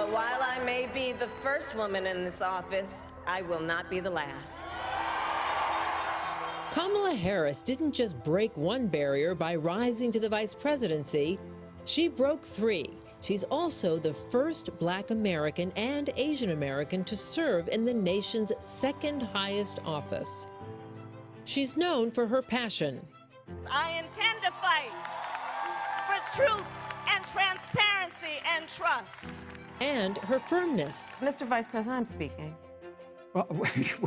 But while I may be the first woman in this office, I will not be the last. Kamala Harris didn't just break one barrier by rising to the vice presidency. She broke three. She's also the first Black American and Asian American to serve in the nation's second highest office. She's known for her passion. I intend to fight for truth and transparency and trust. And her firmness. Mr. Vice President, I'm speaking.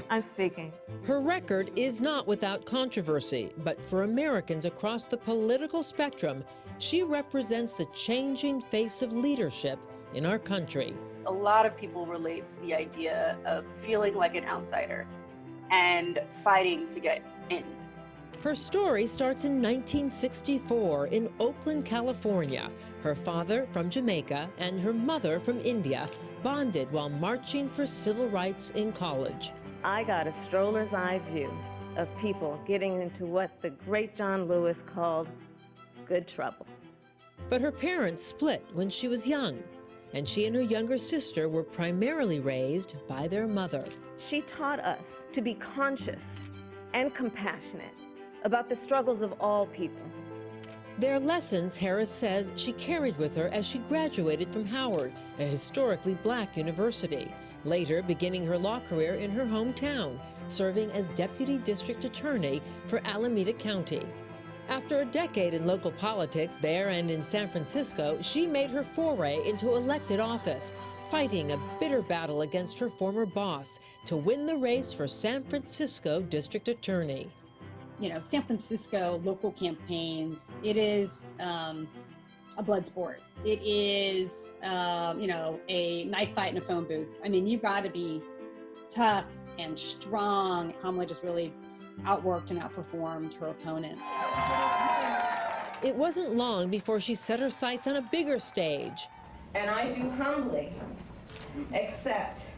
I'm speaking. Her record is not without controversy, but for Americans across the political spectrum, she represents the changing face of leadership in our country. A lot of people relate to the idea of feeling like an outsider and fighting to get in. Her story starts in 1964 in Oakland, California. Her father from Jamaica and her mother from India bonded while marching for civil rights in college. I got a stroller's eye view of people getting into what the great John Lewis called good trouble. But her parents split when she was young, and she and her younger sister were primarily raised by their mother. She taught us to be conscious and compassionate about the struggles of all people. Their lessons, Harris says, she carried with her as she graduated from Howard, a historically Black university, later beginning her law career in her hometown, serving as Deputy District Attorney for Alameda County. After a decade in local politics there and in San Francisco, she made her foray into elected office, fighting a bitter battle against her former boss to win the race for San Francisco District Attorney. You know, San Francisco local campaigns, it is a blood sport. It is, you know, a knife fight in a phone booth. I mean, you got to be tough and strong. Kamala just really outworked and outperformed her opponents. It wasn't long before she set her sights on a bigger stage. And I do humbly accept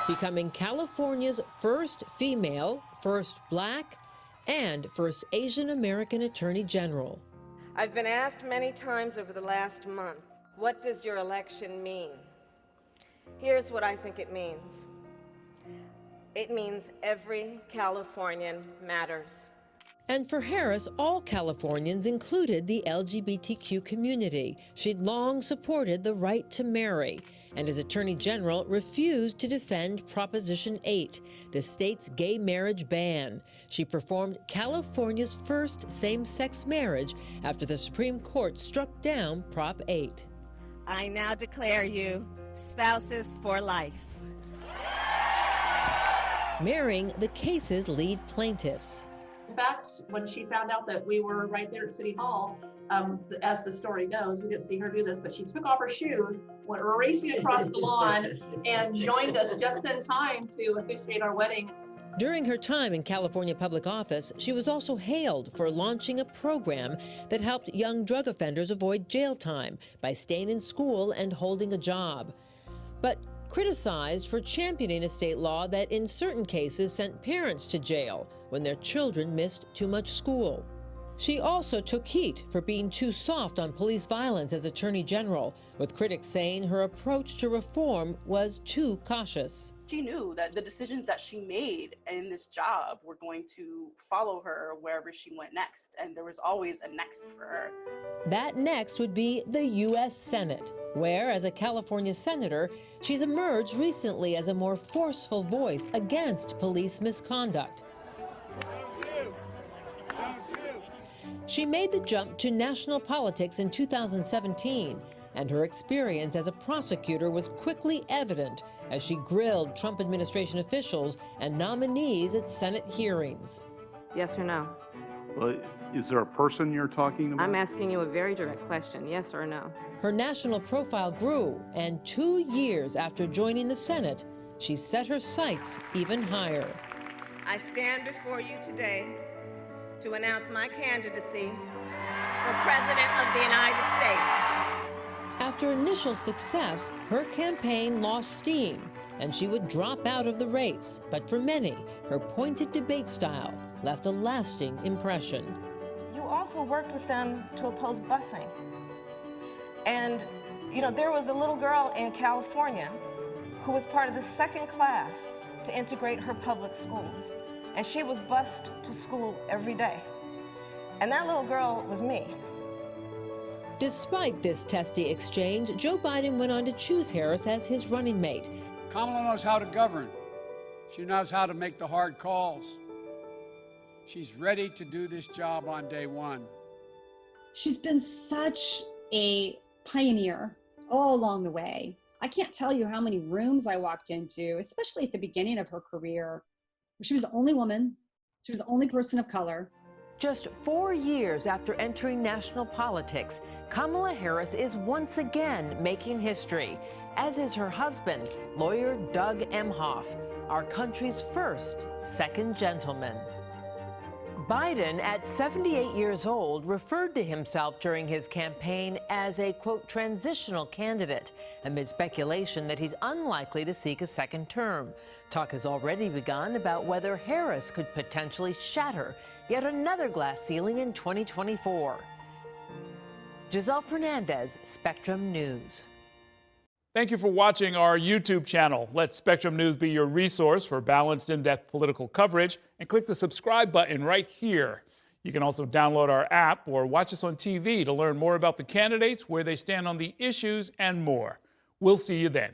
Becoming California's first female, first Black, and first Asian American Attorney General. I've been asked many times over the last month, what does your election mean? Here's what I think it means. It means every Californian matters. And for Harris, all Californians included the LGBTQ community. She'd long supported the right to marry, and as Attorney General refused to defend Proposition 8, the state's gay marriage ban. She performed California's first same-sex marriage after the Supreme Court struck down Prop 8. I now declare you spouses for life. Marrying the case's lead plaintiffs. In fact, when she found out that we were right there at City Hall, as the story goes, we didn't see her do this, but she took off her shoes, went racing across the lawn, and joined us just in time to officiate our wedding. During her time in California public office, she was also hailed for launching a program that helped young drug offenders avoid jail time by staying in school and holding a job. But criticized for championing a state law that in certain cases sent parents to jail when their children missed too much school. She also took heat for being too soft on police violence as Attorney General, with critics saying her approach to reform was too cautious. She knew that the decisions that she made in this job were going to follow her wherever she went next, and there was always a next for her. That next would be the U.S. Senate, where, as a California senator, she's emerged recently as a more forceful voice against police misconduct. She made the jump to national politics in 2017, and her experience as a prosecutor was quickly evident as she grilled Trump administration officials and nominees at Senate hearings. Yes or no? Well, is there a person you're talking about? I'm asking you a very direct question, yes or no? Her national profile grew, and 2 years after joining the Senate, she set her sights even higher. I stand before you today to announce my candidacy for President of the United States. After initial success, her campaign lost steam, and she would drop out of the race. But for many, her pointed debate style left a lasting impression. You also worked with them to oppose busing. And You know, there was a little girl in California who was part of the second class to integrate her public schools. And she was bused to school every day. And that little girl was me. Despite this testy exchange, Joe Biden went on to choose Harris as his running mate. Kamala knows how to govern. She knows how to make the hard calls. She's ready to do this job on day one. She's been such a pioneer all along the way. I can't tell you how many rooms I walked into, especially at the beginning of her career. She was the only woman. She was the only person of color. Just 4 years after entering national politics, Kamala Harris is once again making history, as is her husband, lawyer Doug Emhoff, our country's first second gentleman. Biden, at 78 years old, referred to himself during his campaign as a, quote, transitional candidate, amid speculation that he's unlikely to seek a second term. Talk has already begun about whether Harris could potentially shatter yet another glass ceiling in 2024. Giselle Fernandez, Spectrum News. Thank you for watching our YouTube channel. Let Spectrum News be your resource for balanced, in-depth political coverage, and click the subscribe button right here. You can also download our app or watch us on TV to learn more about the candidates, where they stand on the issues, and more. We'll see you then.